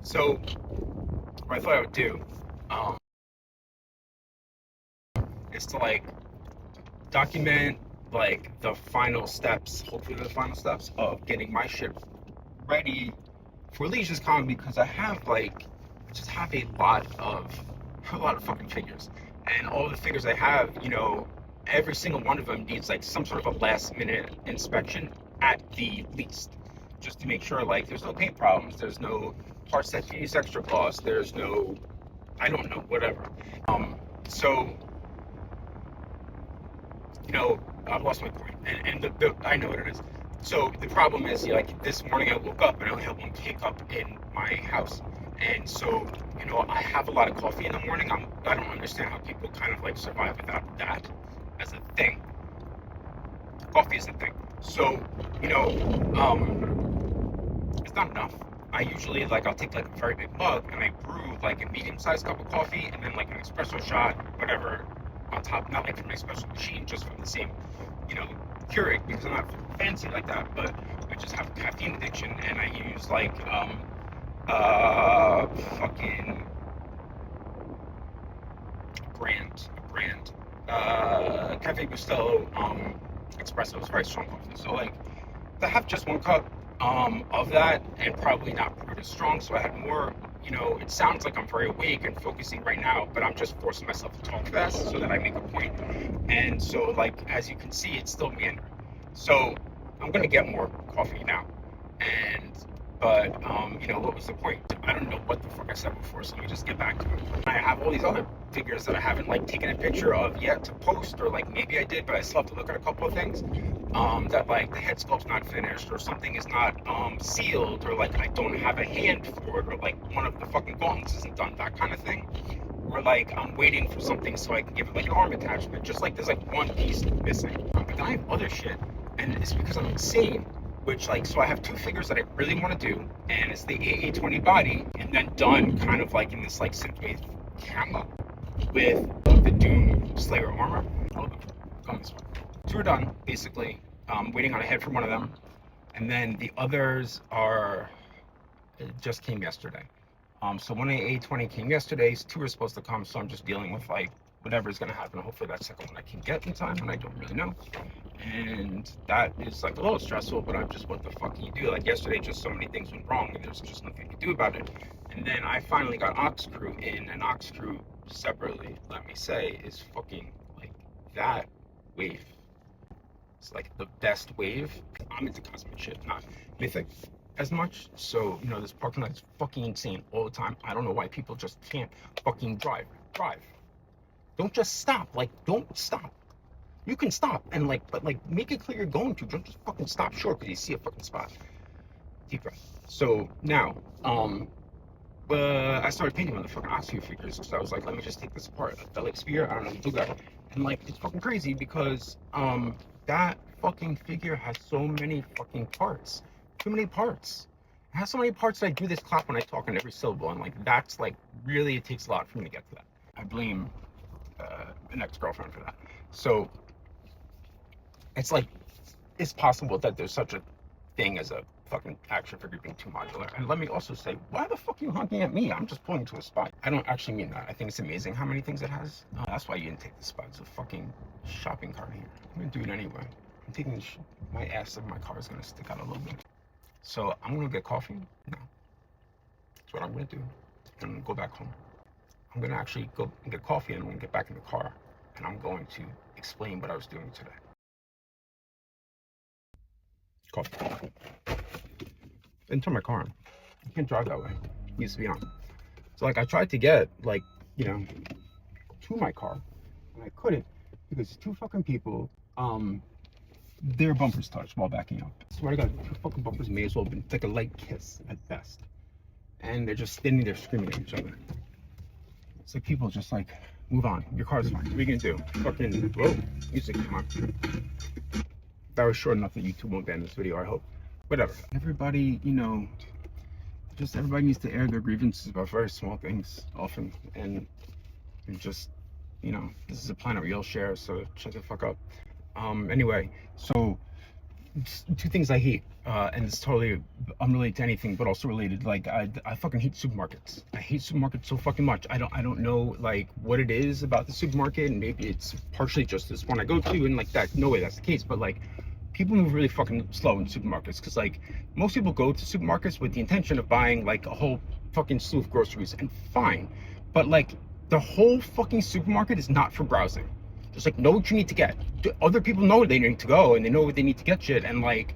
So what I thought I would do um, is to like document like the final steps, hopefully the final steps of getting my ship ready for LegionsCon because I just have a lot of fucking figures, and all the figures I have, every single one of them needs like some sort of a last minute inspection at the least, just to make sure like there's no paint problems, there's no parts that use extra gloss, there's no, I don't know, whatever. So I've lost my point, and I know what it is. So the problem is, like this morning I woke up and I only had one K cup in my house, and so I have a lot of coffee in the morning. I don't understand how people kind of like survive without that as a thing. Coffee is a thing. So you know, it's not enough. I usually like I'll take like a very big mug and I brew like a medium-sized cup of coffee and then like an espresso shot, whatever, on top. Not like from an espresso machine, just from the same, you know, Keurig because I'm not fancy like that. But I just have caffeine addiction and I use like fucking brand Cafe Bustelo espresso. It's very strong coffee. So like to have just one cup of that and probably not brewed as strong. So I had more, it sounds like I'm very awake and focusing right now, but I'm just forcing myself to talk fast so that I make a point. And so, like, as you can see, it's still meandering. So I'm going to get more coffee now. And, but, what was the point? I don't know what the fuck I said before, so let me just get back to it. I have all these other figures that I haven't, like, taken a picture of yet to post, or, like, maybe I did, but I still have to look at a couple of things. That like the head sculpt's not finished or something is not sealed or like I don't have a hand for it or like one of the fucking gauntlets isn't done, that kind of thing. Or like I'm waiting for something so I can give it like an arm attachment, just like there's like one piece missing. But then I have other shit and it's because I'm insane, which like so I have two figures that I really want to do and it's the AA20 body and then done kind of like in this like synthwave camo with the Doom Slayer armor. All of them come this way. Two are done, basically. Waiting on a head for one of them. And then the others are, it just came yesterday. So one of the A20 came yesterday, two are supposed to come, so I'm just dealing with like whatever's gonna happen. Hopefully that second one I can get in time, and I don't really know. And that is like a little stressful, but I'm just, what the fuck can you do? Like yesterday, just so many things went wrong, and there's just nothing to do about it. And then I finally got Ox Crew in, and Ox Crew separately, let me say, is fucking like that wave. It's like the best wave. I'm into cosmic shit, not mythic as much. So, this parking lot is fucking insane all the time. I don't know why people just can't fucking drive. Drive. Don't just stop. Like, don't stop. You can stop and like, but like, make it clear you're going to. Don't just fucking stop short because you see a fucking spot. Deep breath. So now, I started painting on the fucking Oxy figures because I was like, let me just take this apart. I like Spear, I don't know, do that. And like, it's fucking crazy because that fucking figure has so many fucking parts. Too many parts. It has so many parts that I do this clap when I talk on every syllable, and like that's like really it takes a lot for me to get to that. I blame an ex-girlfriend for that. So it's like it's possible that there's such a thing as a fucking action figure being too modular. And let me also say, why the fuck are you honking at me? I'm just pointing to a spot. I don't actually mean that. I think it's amazing how many things it has. That's why you didn't take the spot. It's a fucking shopping cart here. I'm gonna do it anyway. I'm taking my ass of my car is gonna stick out a little bit. So I'm gonna get coffee now. That's what I'm gonna do. And go back home. I'm gonna actually go and get coffee and I'm gonna get back in the car and I'm going to explain what I was doing today. Coffee. Didn't turn my car on. I can't drive that way. It needs to be on. So like I tried to get like, to my car and I couldn't because two fucking people, their bumpers touched while backing up. I swear to God, two fucking bumpers may as well have been like a light kiss at best. And they're just standing there screaming at each other. It's like people just like, move on. Your car's fine. What are you gonna do? Fucking, whoa, music, come on. That was short enough that YouTube won't ban this video, I hope. Whatever. Everybody, just everybody needs to air their grievances about very small things often. And just, this is a planet we all share, so shut the fuck up. Anyway, so two things I hate, and it's totally unrelated to anything, but also related. Like I fucking hate supermarkets. I hate supermarkets so fucking much. I don't know like what it is about the supermarket, and maybe it's partially just this one I go to, and like that. No way that's the case, but like people move really fucking slow in supermarkets because like most people go to supermarkets with the intention of buying like a whole fucking slew of groceries, and fine, but like the whole fucking supermarket is not for browsing. Just like know what you need to get. Other people know where they need to go and they know what they need to get shit, and like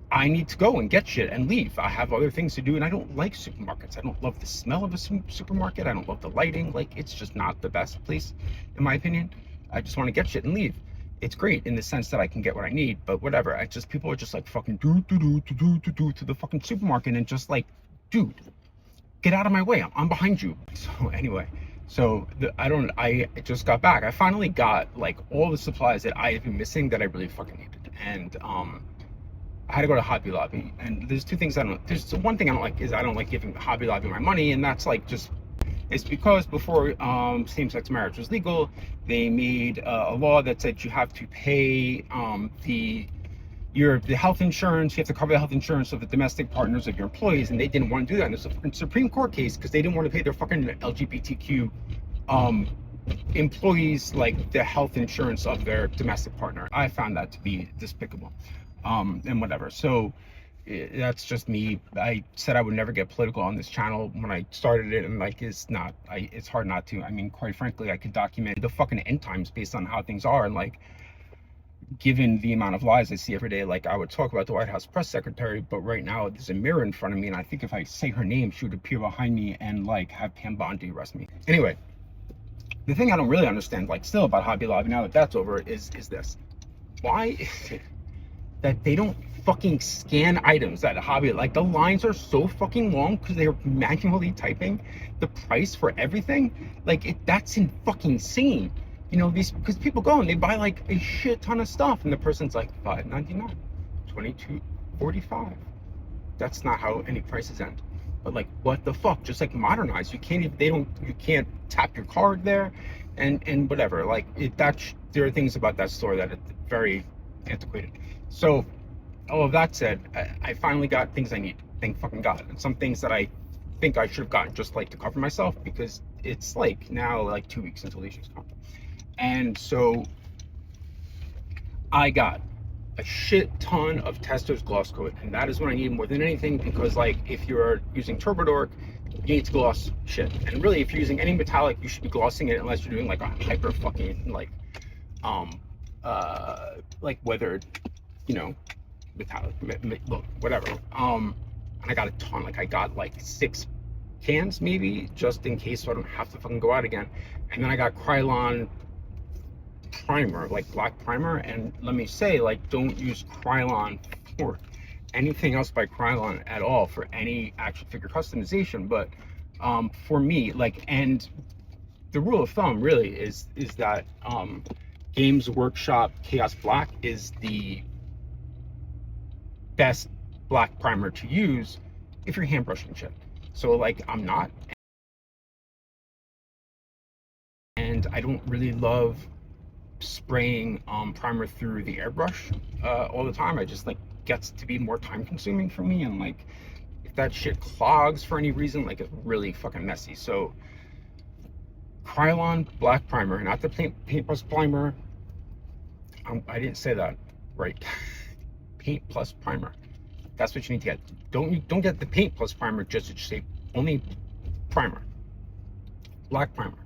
I need to go and get shit and leave. I have other things to do, and I don't like supermarkets. I don't love the smell of a supermarket. I don't love the lighting. Like it's just not the best place, in my opinion. I just want to get shit and leave. It's great in the sense that I can get what I need, but whatever. I just people are just like fucking do to the fucking supermarket and just like, dude, get out of my way. I'm behind you. So anyway, I just got back. I finally got like all the supplies that I have been missing that I really fucking needed. And I had to go to Hobby Lobby. And there's two things I don't. There's one thing I don't like is I don't like giving Hobby Lobby my money, and that's like just. It's because before same-sex marriage was legal, they made a law that said you have to pay the health insurance. You have to cover the health insurance of the domestic partners of your employees, and they didn't want to do that in a Supreme Court case because they didn't want to pay their fucking LGBTQ employees like the health insurance of their domestic partner. I found that to be despicable, and whatever. So that's just me. I said I would never get political on this channel when I started it, and like it's hard not to. I mean, quite frankly, I could document the fucking end times based on how things are, and like given the amount of lies I see every day, like I would talk about the White House press secretary, but right now there's a mirror in front of me, and I think if I say her name, she would appear behind me and like have Pam Bondi arrest me. Anyway, the thing I don't really understand, like still about Hobby Lobby now that that's over, is this: why is it that they don't fucking scan items at Hobby? Like the lines are so fucking long because they're manually typing the price for everything. Like that's fucking insane. You know, these because people go and they buy like a shit ton of stuff, and the person's like $5.99, $22.45. That's not how any prices end. But like, what the fuck? Just like modernize. You can't even. You can't tap your card there, and whatever. Like there are things about that store that are very antiquated. So, all of that said, I finally got things I need. Thank fucking God. And some things that I think I should have gotten just like to cover myself because it's like now like 2 weeks until LegionsCon. And so I got a shit ton of Tester's gloss coat, and that is what I need more than anything because like if you're using Turbo Dork, you need to gloss shit. And really if you're using any metallic, you should be glossing it unless you're doing like a hyper fucking like weathered, you know, metallic look, whatever. And I got a ton. Like I got like 6 cans maybe just in case so I don't have to fucking go out again. And then I got Krylon primer, like black primer, and let me say, like, don't use Krylon for anything else by Krylon at all for any action figure customization. But for me, like, and the rule of thumb really is that Games Workshop Chaos Black is the best black primer to use if you're hand brushing shit. So like I'm not, and I don't really love spraying primer through the airbrush all the time. I just like gets to be more time consuming for me, and like if that shit clogs for any reason, like it's really fucking messy. So Krylon black primer, not the paint plus primer. I didn't say that right. Paint plus primer. That's what you need to get. Don't get the paint plus primer just to say only primer. Black primer.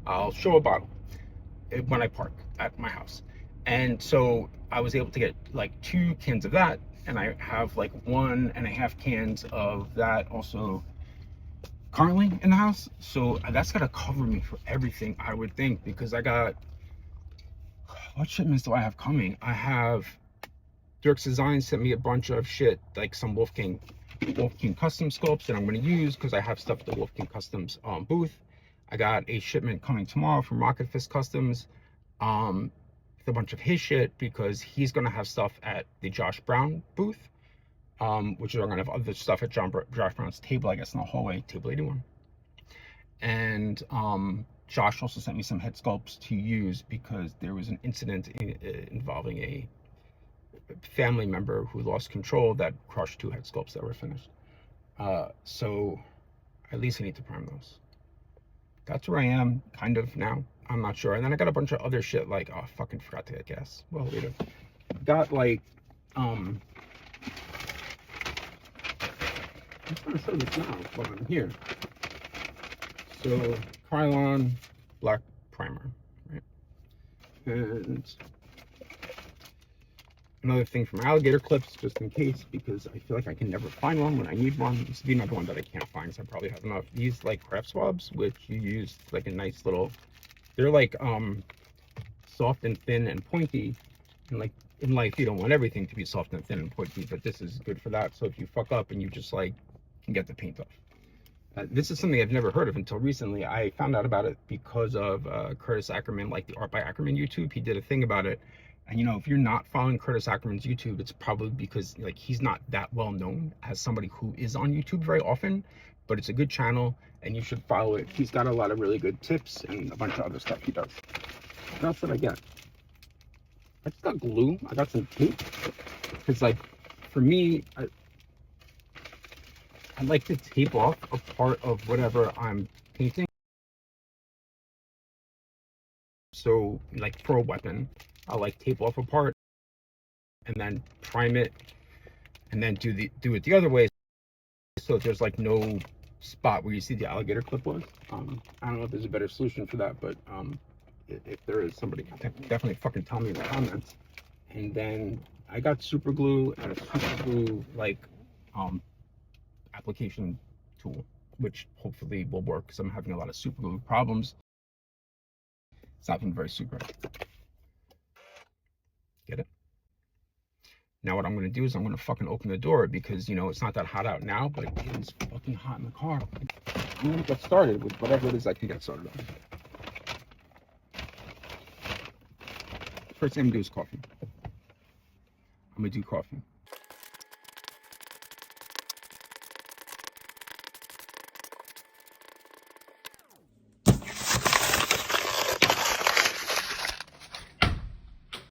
I'll show a bottle when I park at my house. And so I was able to get like 2 cans of that, and I have like 1.5 cans of that also currently in the house. So that's gonna cover me for everything, I would think, because I got, what shipments do I have coming? I have Dirk's Design sent me a bunch of shit, like some Wolf King custom sculpts that I'm going to use because I have stuff at the Wolf King Customs booth. I got a shipment coming tomorrow from Rocket Fist Customs with a bunch of his shit because he's going to have stuff at the Josh Brown booth, which are going to have other stuff at Josh Brown's table, I guess, in the hallway, table 81. And Josh also sent me some head sculpts to use because there was an incident involving a family member who lost control that crushed 2 head sculpts that were finished. So at least I need to prime those. That's where I am kind of now. I'm not sure. And then I got a bunch of other shit like, oh, fucking forgot to get gas. Well, later. Got like, I'm trying to show this now while I'm here. So, Krylon black primer, right? And another thing from alligator clips, just in case, because I feel like I can never find one when I need one. This would be another one that I can't find, so I probably have enough. These like craft swabs, which you use like a nice little, they're like soft and thin and pointy. And like in life, you don't want everything to be soft and thin and pointy, but this is good for that. So if you fuck up and you just like can get the paint off. This is something I've never heard of until recently. I found out about it because of Curtis Ackerman, like the Art by Ackerman YouTube. He did a thing about it. And you know, if you're not following Curtis Ackerman's YouTube, it's probably because like he's not that well known as somebody who is on YouTube very often, but it's a good channel and you should follow it. He's got a lot of really good tips and a bunch of other stuff he does. What else did I get? I just got glue. I got some tape. Because like, for me, I like to tape off a part of whatever I'm painting. So like for a weapon, I'll like tape off a part and then prime it and then do it the other way. So there's like no spot where you see the alligator clip was. I don't know if there's a better solution for that, but if there is, somebody can definitely fucking tell me in the comments. And then I got super glue and a super glue like application tool, which hopefully will work because I'm having a lot of super glue problems. It's not been very super. Get it? Now what I'm going to do is I'm going to fucking open the door because, you know, it's not that hot out now, but it is fucking hot in the car. I'm going to get started with whatever it is I can get started on. First thing I'm going to do is coffee. I'm going to do coffee.